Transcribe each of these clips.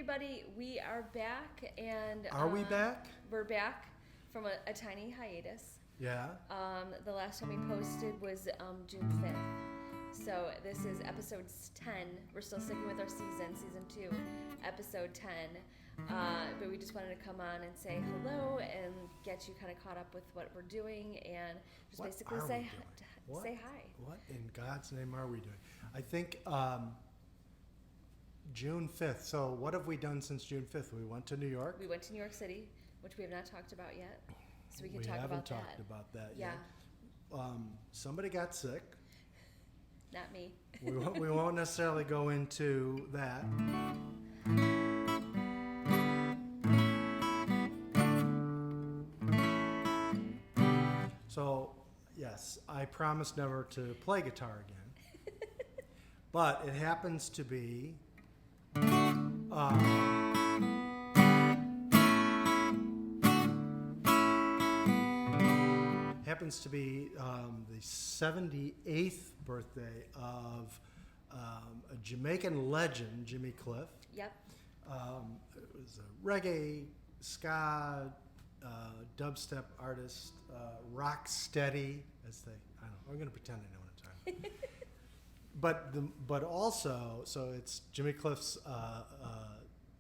everybody. We are back, and Are we back? We're back from a tiny hiatus. Yeah. The last time we posted was June 5th. So this is episode 10. We're still sticking with our season 2, episode 10. But we just wanted to come on and say hello and get you kind of caught up with what we're doing and just What basically are say we doing? say hi. What in God's name are we doing? I think June 5th. So what have we done since June 5th? We went to New York. We went to New York City, which we have not talked about yet. So we can talk about that. We haven't talked about that yet. Somebody got sick. Not me. we won't necessarily go into that. So, yes, I promise never to play guitar again. But it happens to be the 78th birthday of a Jamaican legend, Jimmy Cliff. Yep. It was a reggae, ska, dubstep artist, rock steady, as they, I don't know, I'm going to pretend I know what I'm talking about. But also, so it's Jimmy Cliff's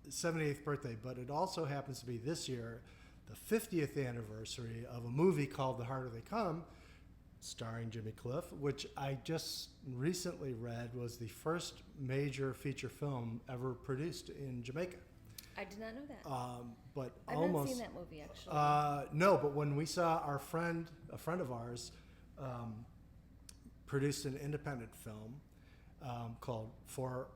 78th birthday, but it also happens to be this year the 50th anniversary of a movie called The Harder They Come, starring Jimmy Cliff, which I just recently read was the first major feature film ever produced in Jamaica. I did not know that. But I've almost not seen that movie actually. no, but when we saw a friend of ours, produced an independent film called Four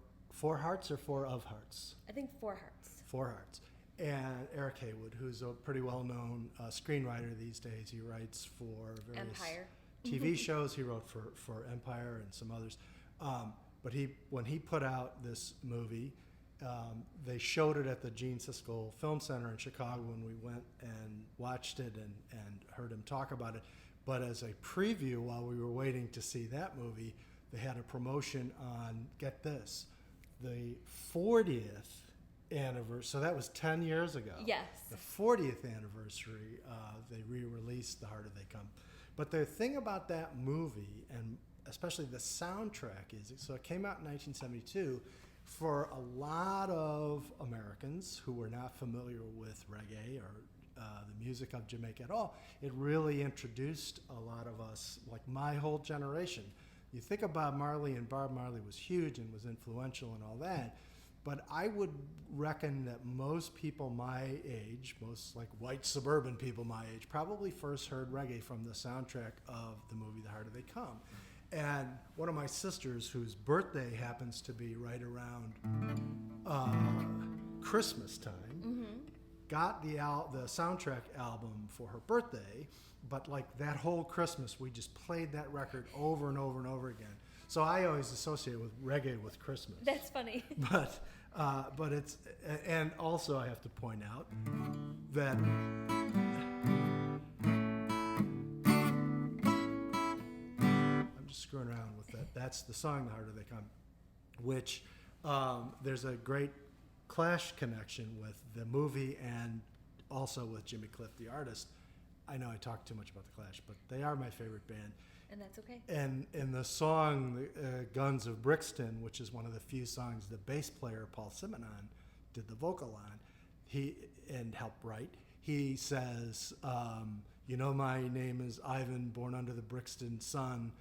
Hearts or Four of Hearts. I think Four Hearts. Four Hearts. And Eric Haywood, who's a pretty well-known screenwriter these days. He writes for various Empire. TV shows. He wrote for Empire and some others. But when he put out this movie, they showed it at the Gene Siskel Film Center in Chicago when we went and watched it and heard him talk about it. But as a preview, while we were waiting to see that movie, they had a promotion on, get this, the 40th anniversary. So that was 10 years ago. Yes. The 40th anniversary, they re-released The Harder They Come. But the thing about that movie, and especially the soundtrack, is so it came out in 1972. For a lot of Americans who were not familiar with reggae or the music of Jamaica at all, it really introduced a lot of us, like my whole generation. You think of Bob Marley, and Bob Marley was huge and was influential and all that, but I would reckon that most people my age, most like white suburban people my age, probably first heard reggae from the soundtrack of the movie The Harder They Come. And one of my sisters, whose birthday happens to be right around Christmas time, got the soundtrack album for her birthday, but like that whole Christmas, we just played that record over and over and over again. So I always associate with reggae with Christmas. That's funny. But it's, and also I have to point out that screwing around with that. That's the song, The Harder They Come, which there's a great Clash connection with the movie and also with Jimmy Cliff, the artist. I know I talk too much about the Clash, but they are my favorite band. And that's okay. And in the song Guns of Brixton, which is one of the few songs the bass player Paul Simonon did the vocal on, and helped write, he says, you know, my name is Ivan, born under the Brixton sun.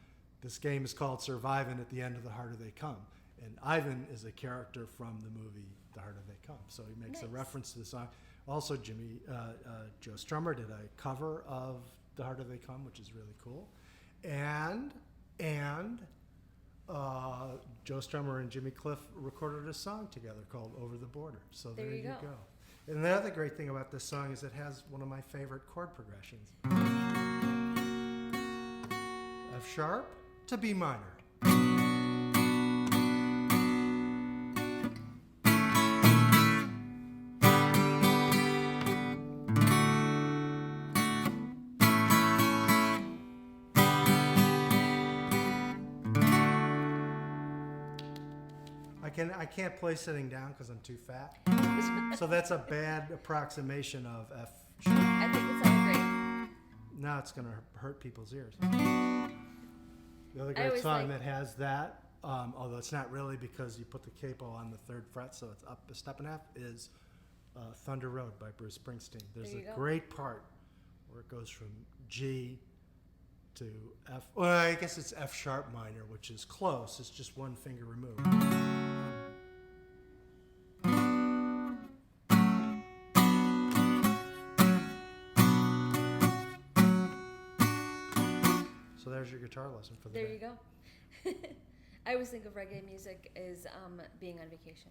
This game is called Survivin'. At the end of The Harder They Come. And Ivan is a character from the movie The Harder They Come. So he makes a reference to the song. Also, Joe Strummer did a cover of The Harder They Come, which is really cool. And Joe Strummer and Jimmy Cliff recorded a song together called Over the Border. So there you go. And the other great thing about this song is it has one of my favorite chord progressions. F sharp to B minor. I can't play sitting down because I'm too fat. So that's a bad approximation of F sharp. I think it sounded great. Now it's going to hurt people's ears. The other great always song like- that has that, although it's not really because you put the capo on the 3rd fret, so it's up a step and a half, is Thunder Road by Bruce Springsteen. There's There a you go. great part where it goes from G to F. Well, I guess it's F sharp minor, which is close. It's just one finger removed. So there's your guitar lesson for the There day. you go. I always think of reggae music as being on vacation.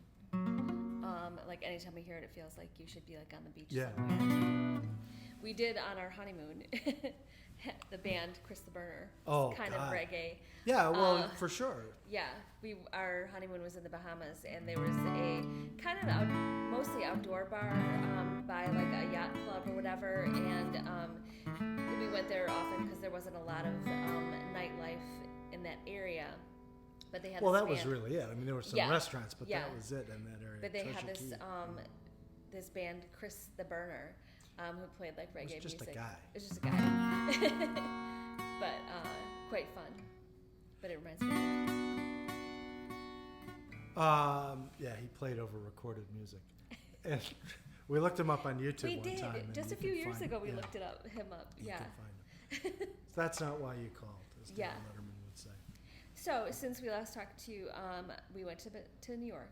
Like anytime we hear it, it feels like you should be like on the beach Yeah. somewhere. We did on our honeymoon. The band Chris the Burner. Oh, kind God. of reggae. Yeah, well, for sure. Yeah, our honeymoon was in the Bahamas, and there was a kind of mostly outdoor bar by like a yacht club or whatever, and we went there often because there wasn't a lot of nightlife in that area. But they had Well, this that was band. really it. I mean, there were some Yeah. restaurants, but Yeah. that was it in that area. But they Treasure had this Key. this band Chris the Burner, who played like reggae It was just music. a guy. It was just a guy. But quite fun. But it reminds me of that. Yeah, he played over recorded music. And we looked him up on YouTube We one did. time. and Just you a few can years find ago, him. we Yeah, looked him up. you Yeah. can find him. So that's not why you called, as David Yeah. Letterman would say. So since we last talked to you, we went to New York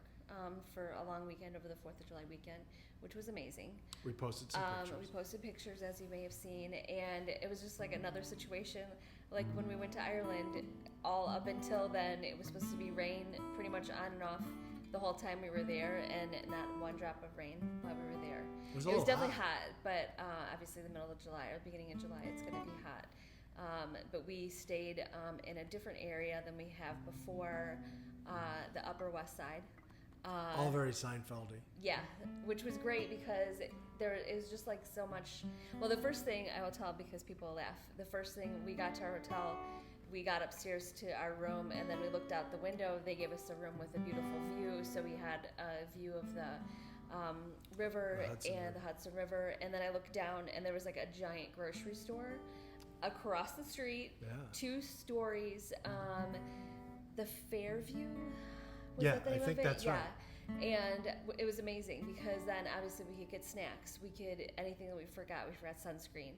for a long weekend over the 4th of July weekend, which was amazing. We posted some We pictures. posted pictures, as you may have seen, and it was just like another situation. Like when we went to Ireland, all up until then, it was supposed to be rain pretty much on and off the whole time we were there, and not one drop of rain while we were there. It was, Definitely hot, but obviously the middle of July or beginning of July, it's going to be hot. But we stayed in a different area than we have before, the Upper West Side. All very Seinfeldy. Yeah, which was great because there is just like so much. Well, the first thing I will tell, because people will laugh, the first thing we got to our hotel, we got upstairs to our room, and then we looked out the window. They gave us a room with a beautiful view, so we had a view of the river The Hudson and River. the Hudson River. And then I looked down, and there was like a giant grocery store across the street, Yeah. 2 stories. The Fairview. Was Yeah, that the I name think of it? that's yeah. right. And it was amazing because then obviously we could get snacks. We could anything that we forgot. We forgot sunscreen.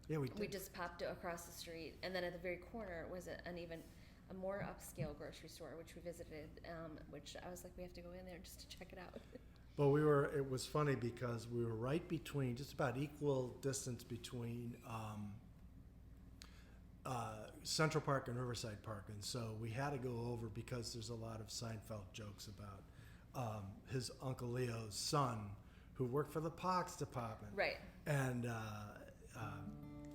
Yeah, we We did. just popped it across the street, and then at the very corner was an even a more upscale grocery store, which we visited. Which I was like, we have to go in there just to check it out. But it was funny because we were right between, just about equal distance between Central Park and Riverside Park. And so we had to go over because there's a lot of Seinfeld jokes about his Uncle Leo's son who worked for the Parks Department. Right. And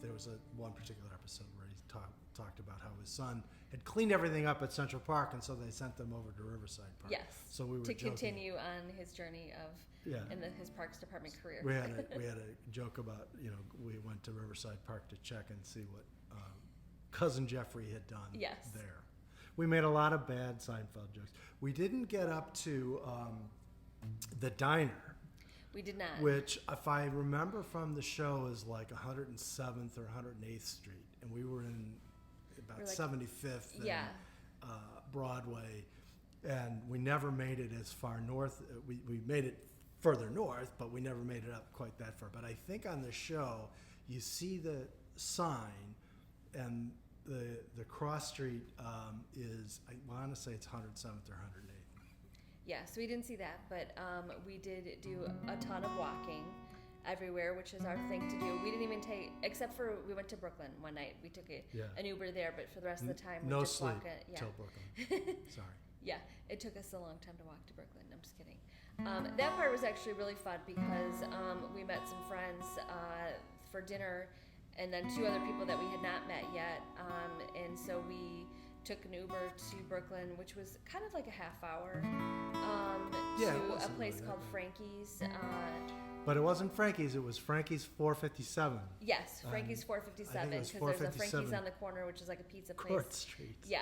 there was one particular episode where he talked about how his son had cleaned everything up at Central Park, and so they sent them over to Riverside Park. Yes. So we were to joking. continue on his journey of Yeah. his Parks Department career. We had a joke about, we went to Riverside Park to check and see what Cousin Jeffrey had done Yes. there. We made a lot of bad Seinfeld jokes. We didn't get up to the diner, We did not. which, if I remember from the show, is like 107th or 108th Street, and we were in about We're like- 75th and Yeah. Broadway, and we never made it as far north. We made it further north, but we never made it up quite that far. But I think on the show, you see the sign, and the cross street is, I want to say it's 107th or 108th. Yeah, so we didn't see that, but we did do a ton of walking everywhere, which is our thing to do. We didn't even take, except for we went to Brooklyn one night. We took an Uber there, but for the rest of the time, we No just sleep walk it. Yeah. till Brooklyn. Sorry. Yeah, it took us a long time to walk to Brooklyn. I'm just kidding. That part was actually really fun because we met some friends for dinner, and then 2 other people that we had not met yet. And so we took an Uber to Brooklyn, which was kind of like a half hour, Yeah, it to a wasn't place really that called bad. Frankie's. But it wasn't Frankie's. It was Frankie's 457. Yes, Frankie's 457, because there's a Frankie's on the corner, which is like a pizza place. Court Street. Yeah,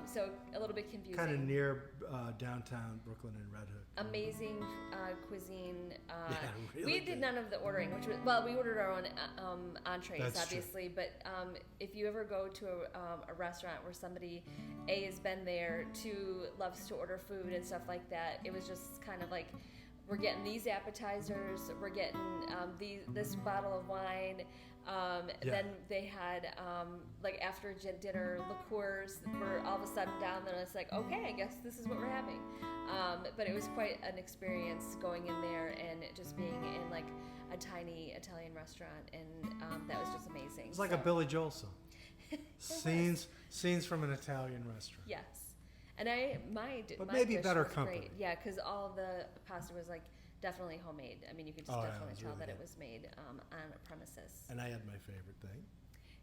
so a little bit confusing. Kind of near downtown Brooklyn and Red Hook. Amazing cuisine. Really we good. did none of the ordering, which was, well, we ordered our own entrees, That's obviously. True. But if you ever go to a restaurant where somebody A has been there, 2 loves to order food and stuff like that, it was just kind of like, we're getting these appetizers, we're getting this bottle of wine. Then they had, like after dinner, liqueurs were all of a sudden down there. It's like, okay, I guess this is what we're having. But it was quite an experience going in there and just being in like a tiny Italian restaurant, and that was just amazing. It's like a Billy Joel song. Scenes from an Italian restaurant. Yes. And my maybe dish better was company. Great. Yeah, because all of the pasta was like definitely homemade. I mean, you could just definitely tell really that good. it was made on a premises. And I had my favorite thing,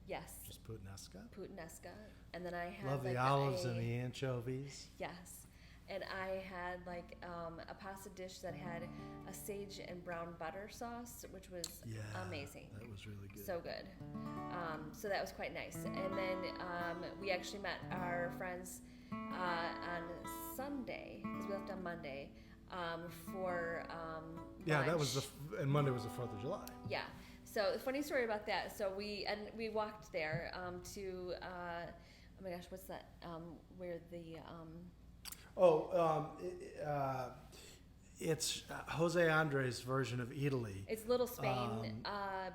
Yes, just puttanesca. puttanesca, and then I had Love like the olives and the anchovies. Yes, and I had like a pasta dish that had a sage and brown butter sauce, which was amazing. That was really good. So good. So that was quite nice. And then we actually met our friends on Sunday, because we left on Monday, for lunch. That was and Monday was the 4th of July. Yeah. So funny story about that. So we walked there to oh my gosh, what's that? Where the it's Jose Andres' version of Italy. It's Little Spain,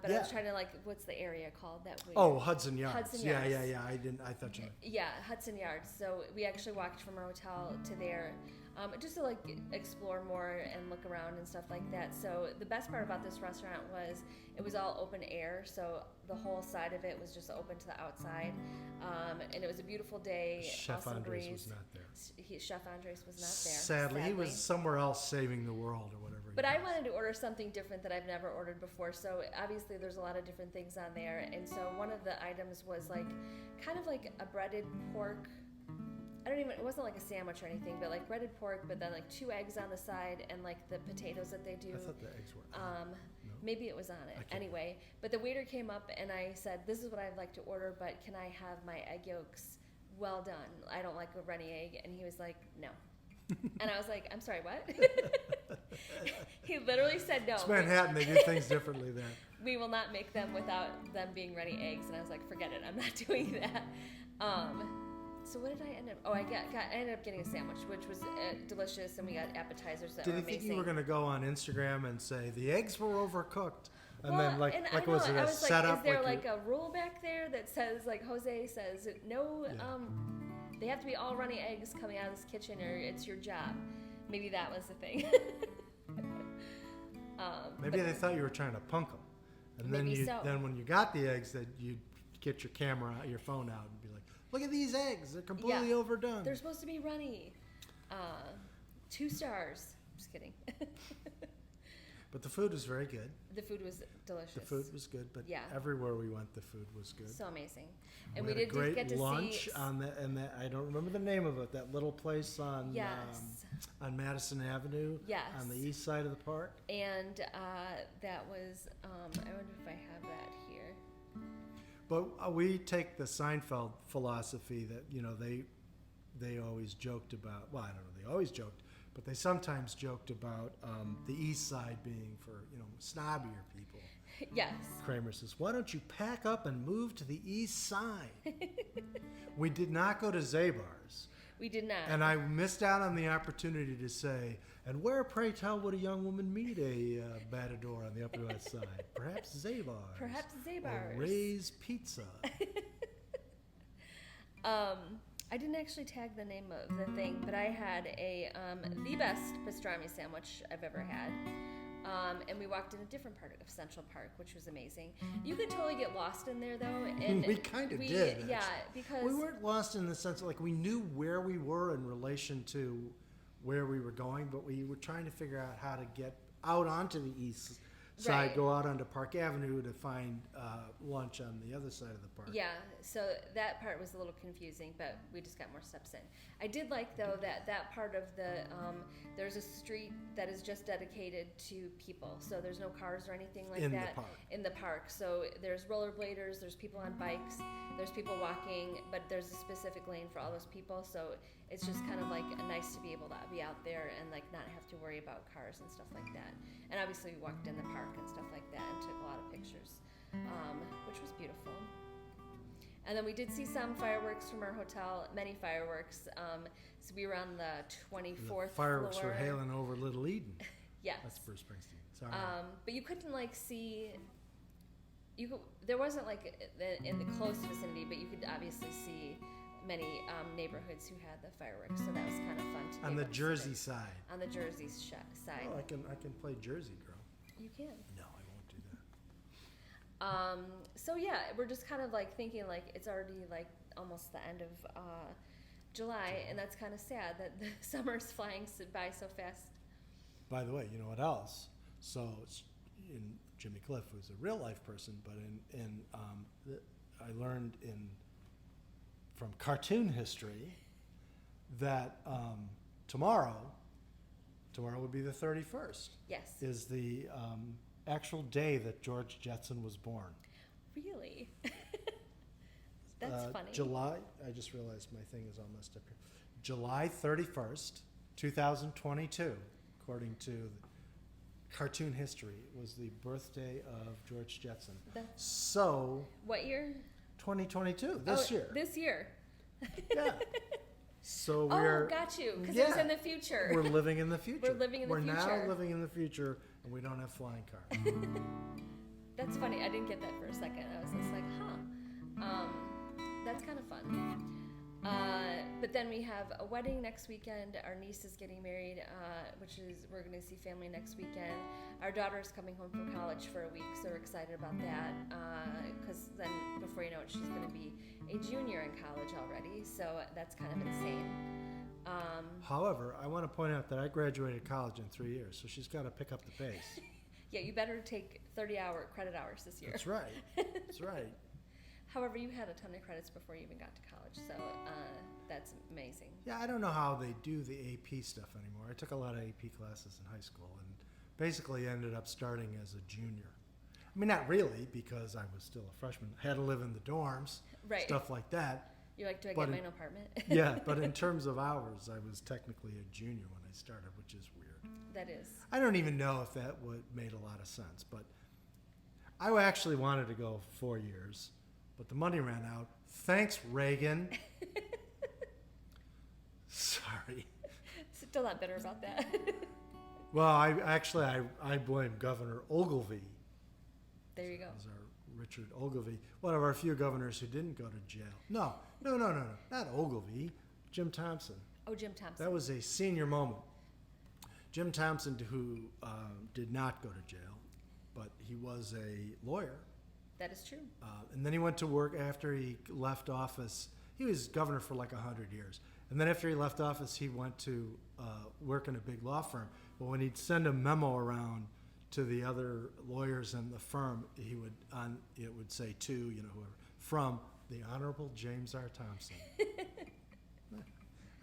but I was trying to what's the area called that we? Oh, Hudson Yards. Hudson Yards. Yeah. I thought you meant. Yeah, Hudson Yards. So we actually walked from our hotel to there, just to explore more and look around and stuff like that. So the best part about this restaurant was it was all open air, so the whole side of it was just open to the outside, and it was a beautiful day. Chef awesome Andres breeze. was not there. Chef Andres was not there. Sadly, he was somewhere else saving the world or whatever. But I wanted to order something different that I've never ordered before. So obviously there's a lot of different things on there. And so one of the items was kind of like a breaded pork. It wasn't like a sandwich or anything, but like breaded pork, but then 2 eggs on the side and the potatoes that they do. I thought the eggs were. No? Maybe it was on it. Anyway, but the waiter came up and I said, this is what I'd like to order, but can I have my egg yolks well done? I don't like a runny egg. And he was like, no. And I was like, I'm sorry, what? He literally said no. It's Manhattan. They do things differently there. We will not make them without them being runny eggs. And I was like, forget it. I'm not doing that. So what did I end up? Oh, I ended up getting a sandwich, which was delicious, and we got appetizers that were amazing. Did you think you were going to go on Instagram and say the eggs were overcooked? And well, then was it I a was setup? Is there a rule back there that says Jose says no? They have to be all runny eggs coming out of this kitchen, or it's your job. Maybe that was the thing. Maybe they thought you were trying to punk them, and then when you got the eggs, that you'd get your camera, your phone out, and be like, "Look at these eggs! They're completely overdone. They're supposed to be runny." 2 stars. Just kidding. But the food was very good. The food was delicious. The food was good, but everywhere we went, the food was good. So amazing. And we did had a great get to lunch see on that, and I don't remember the name of it. That little place on on Madison Avenue, on the east side of the park. And that was I wonder if I have that here. But we take the Seinfeld philosophy that they always joked about. Well, I don't know. They always joked. But they sometimes joked about the East Side being for snobbier people. Yes. Kramer says, "Why don't you pack up and move to the East Side?" We did not go to Zabar's. We did not. And I missed out on the opportunity to say, "And where, pray tell, would a young woman meet a matador on the Upper West Side? Perhaps Zabar's. Perhaps Zabar's. Or Ray's Pizza." I didn't actually tag the name of the thing, but I had the best pastrami sandwich I've ever had. And we walked in a different part of Central Park, which was amazing. You could totally get lost in there, though. And we kind of did. Yeah, because we weren't lost in the sense of we knew where we were in relation to where we were going, but we were trying to figure out how to get out onto the east So Right. I'd go out onto Park Avenue to find lunch on the other side of the park. Yeah, so that part was a little confusing, but we just got more steps in. I did like, though, that part of the, there's a street that is just dedicated to people. So there's no cars or anything like In that. the park. In the park. So there's rollerbladers, there's people on bikes, there's people walking, but there's a specific lane for all those people. So it's just kind of like nice to be able to be out there and like not have to worry about cars and stuff like that. And obviously we walked in the park and stuff like that and took a lot of pictures, which was beautiful. And then we did see some fireworks from our hotel, many fireworks. So we were on the 24th The fireworks floor. were hailing over Little Eden. Yes. That's Bruce Springsteen. Sorry. But you couldn't like see. There wasn't like in the close vicinity, but you could obviously see many neighborhoods who had the fireworks. So that was kind of fun to be On the able to see Jersey it. side. On the Jersey side. Oh, I can play Jersey, girl. You can. No, I won't do that. So yeah, we're just kind of like thinking like it's already like almost the end of July, and that's kind of sad that the summer's flying by so fast. By the way, you know what else? So in Jimmy Cliff, who's a real life person, but I learned from cartoon history that tomorrow would be the 31st. Yes. Is the actual day that George Jetson was born. Really? That's funny. July, I just realized my thing is all messed up here. July 31st, 2022, according to cartoon history, was the birthday of George Jetson. So, What year? 2022, this year. This year. Yeah. So we're. Oh, got you. Because it was in the future. We're living in the future. We're living in the We're now future. living in the future, and we don't have flying cars. That's funny. I didn't get that for a second. I was just like, huh. That's kind of fun. But then we have a wedding next weekend. Our niece is getting married, we're going to see family next weekend. Our daughter is coming home from college for a week, so we're excited about that. Because then, before you know it, she's going to be a junior in college already. So that's kind of insane. However, I want to point out that I graduated college in 3 years, so she's got to pick up the pace. Yeah, you better take 30-hour credit hours this year. That's right. That's right. However, you had a ton of credits before you even got to college, so that's amazing. Yeah, I don't know how they do the AP stuff anymore. I took a lot of AP classes in high school and basically ended up starting as a junior. I mean, not really, because I was still a freshman. I had to live in the dorms, Right. stuff like that. You're like, do I But get my in- own apartment? Yeah, but in terms of hours, I was technically a junior when I started, which is weird. That is. I don't even know if that made a lot of sense, but I actually wanted to go 4 years, but the money ran out. Thanks, Reagan. Sorry. Still not bitter about that. Well, I blame Governor Ogilvy. There you go. As our Richard Ogilvy, one of our few governors who didn't go to jail. No, not Ogilvy. Jim Thompson. Oh, Jim Thompson. That was a senior moment. Jim Thompson, who did not go to jail, but he was a lawyer. That is true. And then he went to work after he left office. He was governor for like 100 years. And then after he left office, he went to work in a big law firm. But when he'd send a memo around to the other lawyers in the firm, it would say to, whoever, from the Honorable James R. Thompson.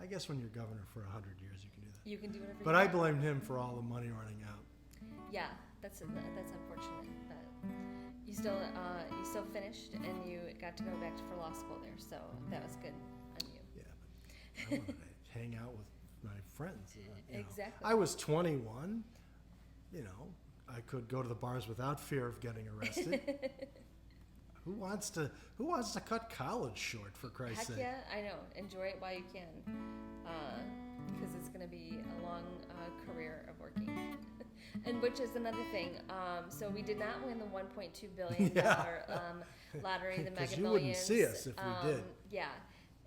I guess when you're governor for 100 years, you can do that. You can do whatever But you I want. blamed him for all the money running out. Yeah, that's unfortunate. But you still finished, and you got to go back for law school there. So that was good on you. Yeah, but I wanted to hang out with my friends. Exactly. I was 21. I could go to the bars without fear of getting arrested. Who wants to cut college short, for Christ's Heck sake? yeah, I know. Enjoy it while you can, because it's going to be a long career of working. And which is another thing. So we did not win the $1.2 billion lottery, the Mega 'Cause you Millions. wouldn't see us if we did. Yeah.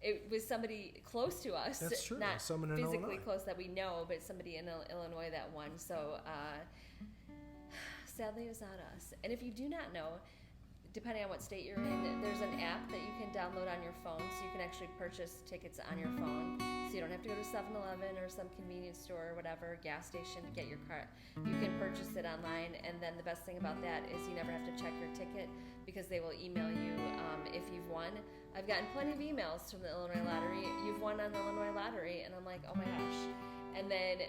It was somebody close to us. That's true. Not Someone in physically Illinois. close that we know, but somebody in Illinois that won. So sadly, it was not us. And if you do not know, depending on what state you're in, there's an app that you can download on your phone, so you can actually purchase tickets on your phone. So you don't have to go to 7-Eleven or some convenience store or whatever, gas station to get your car. You can purchase it online, and then the best thing about that is you never have to check your ticket because they will email you if you've won. I've gotten plenty of emails from the Illinois Lottery. You've won on the Illinois Lottery, and I'm like, oh my gosh. And then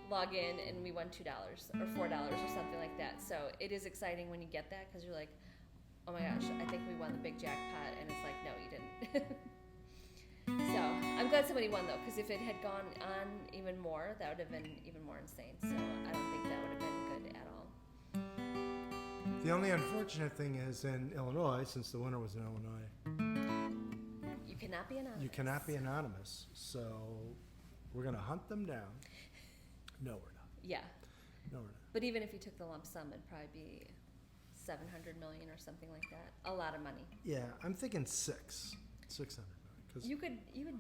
log in, and we won $2 or $4 or something like that. So it is exciting when you get that because you're like, oh my gosh, I think we won the big jackpot, and it's like, no, you didn't. So I'm glad somebody won though, because if it had gone on even more, that would have been even more insane. So I don't think that would have been good at all. The only unfortunate thing is in Illinois, since the winner was in Illinois, you cannot be anonymous. You cannot be anonymous. So we're going to hunt them down. No, we're not. Yeah. No, we're not. But even if you took the lump sum, it'd probably be $700 million or something like that. A lot of money. Yeah, I'm thinking 600 million. Cause you could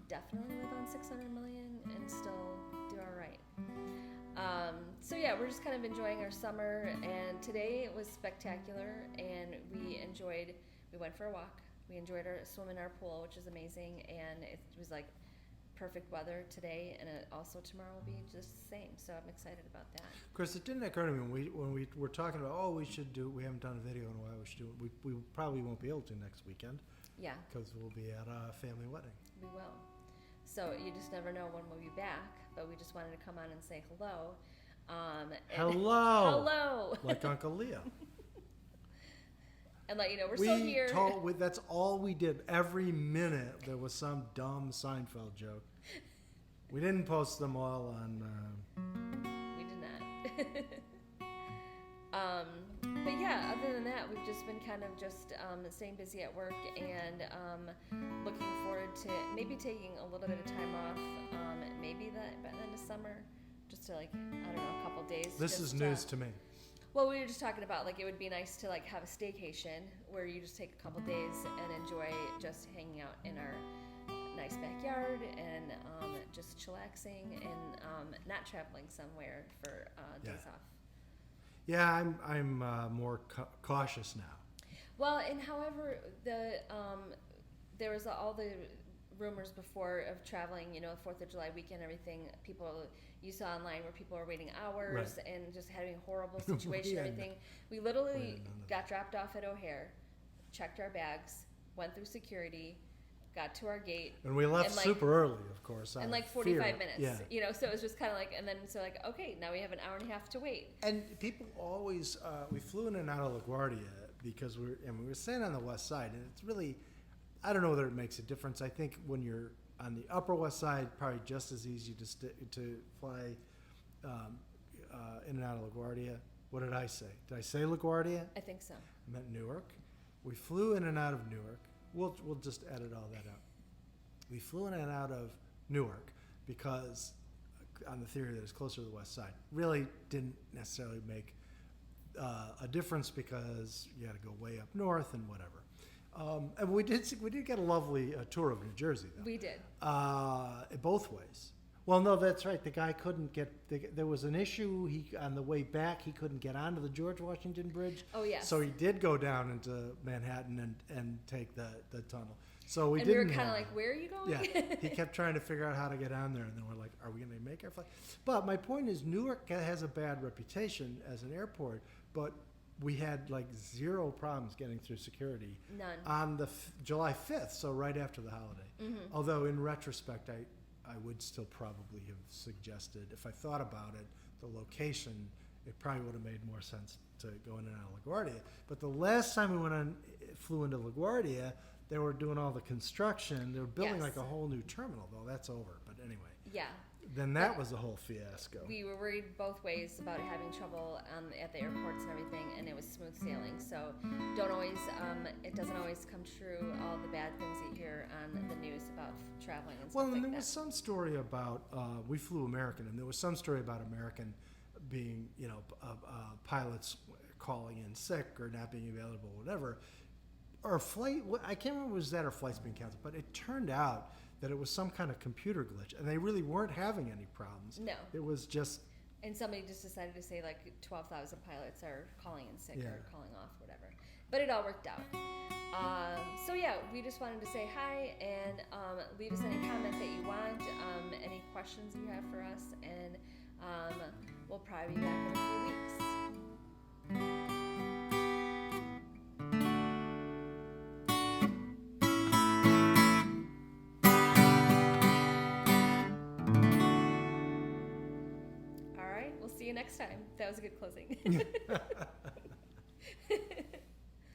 definitely live on $600 million and still do all right. So yeah, we're just kind of enjoying our summer, and today it was spectacular, and we went for a walk. We enjoyed our swim in our pool, which is amazing, and it was like perfect weather today, and also tomorrow will be just the same. So I'm excited about that. Of course, it didn't occur to me when we were talking about, we haven't done a video in a while, we should do it. We probably won't be able to next weekend. Yeah. Because we'll be at a family wedding. We will. So you just never know when we'll be back, but we just wanted to come on and say hello. Hello. Hello. Like Uncle Leo. And let you know we're still here. That's all we did. Every minute there was some dumb Seinfeld joke. We didn't post them all on... We did not. But yeah, other than that, we've just been kind of just staying busy at work, and looking forward to maybe taking a little bit of time off, maybe by the end of summer, just to like, I don't know, a couple days. This is news to me. Well, we were just talking about like it would be nice to like have a staycation where you just take a couple days and enjoy just hanging out in our nice backyard and just chillaxing and not traveling somewhere for days off. Yeah, I'm more cautious now. Well, and however, there was all the rumors before of traveling, 4th of July weekend, everything. You saw online where people were waiting hours and just having a horrible situation, everything. We literally got dropped off at O'Hare, checked our bags, went through security, got to our gate. And we left super early, of course. In like 45 minutes. Yeah. So it was just kind of like, and then so like, okay, now we have an hour and a half to wait. And people always, we flew in and out of LaGuardia because we were staying on the west side, and it's really, I don't know whether it makes a difference. I think when you're on the upper west side, probably just as easy to fly in and out of LaGuardia. What did I say? Did I say LaGuardia? I think so. I meant Newark. We flew in and out of Newark. We'll just edit all that out. We flew in and out of Newark because, on the theory that it's closer to the west side, really didn't necessarily make a difference because you had to go way up north and whatever. And we did get a lovely tour of New Jersey, though. We did. Both ways. Well, no, that's right. The guy couldn't get. There was an issue. On the way back, he couldn't get onto the George Washington Bridge. Oh yes. So he did go down into Manhattan and take the tunnel. So we and didn't. We were kind of like, where are you going? Yeah. He kept trying to figure out how to get on there, and then we're like, are we going to make our flight? But my point is, Newark has a bad reputation as an airport, but we had like zero problems getting through security. None. On the July 5th, so right after the holiday. Mm-hmm. Although in retrospect, I would still probably have suggested, if I thought about it, the location, it probably would have made more sense to go in and out of LaGuardia. But the last time we flew into LaGuardia, they were doing all the construction. They were building like a whole new terminal, though that's over. But anyway. Yeah. Then that was a whole fiasco. We were worried both ways about having trouble at the airports and everything, and it was smooth sailing. So it doesn't always come true, all the bad things you hear on the news about traveling and stuff like that. Well, and there was some story about, we flew American, and there was some story about American being, pilots calling in sick or not being available, whatever. Or flight, I can't remember was that or flights being canceled, but it turned out that it was some kind of computer glitch, and they really weren't having any problems. No. It was just... And somebody just decided to say, like, 12,000 pilots are calling in sick or calling off, whatever. but it all worked out. So yeah, we just wanted to say hi and leave us any comment that you want, any questions you have for us, and we'll probably be back in a few weeks. All right, we'll see you next time. That was a good closing.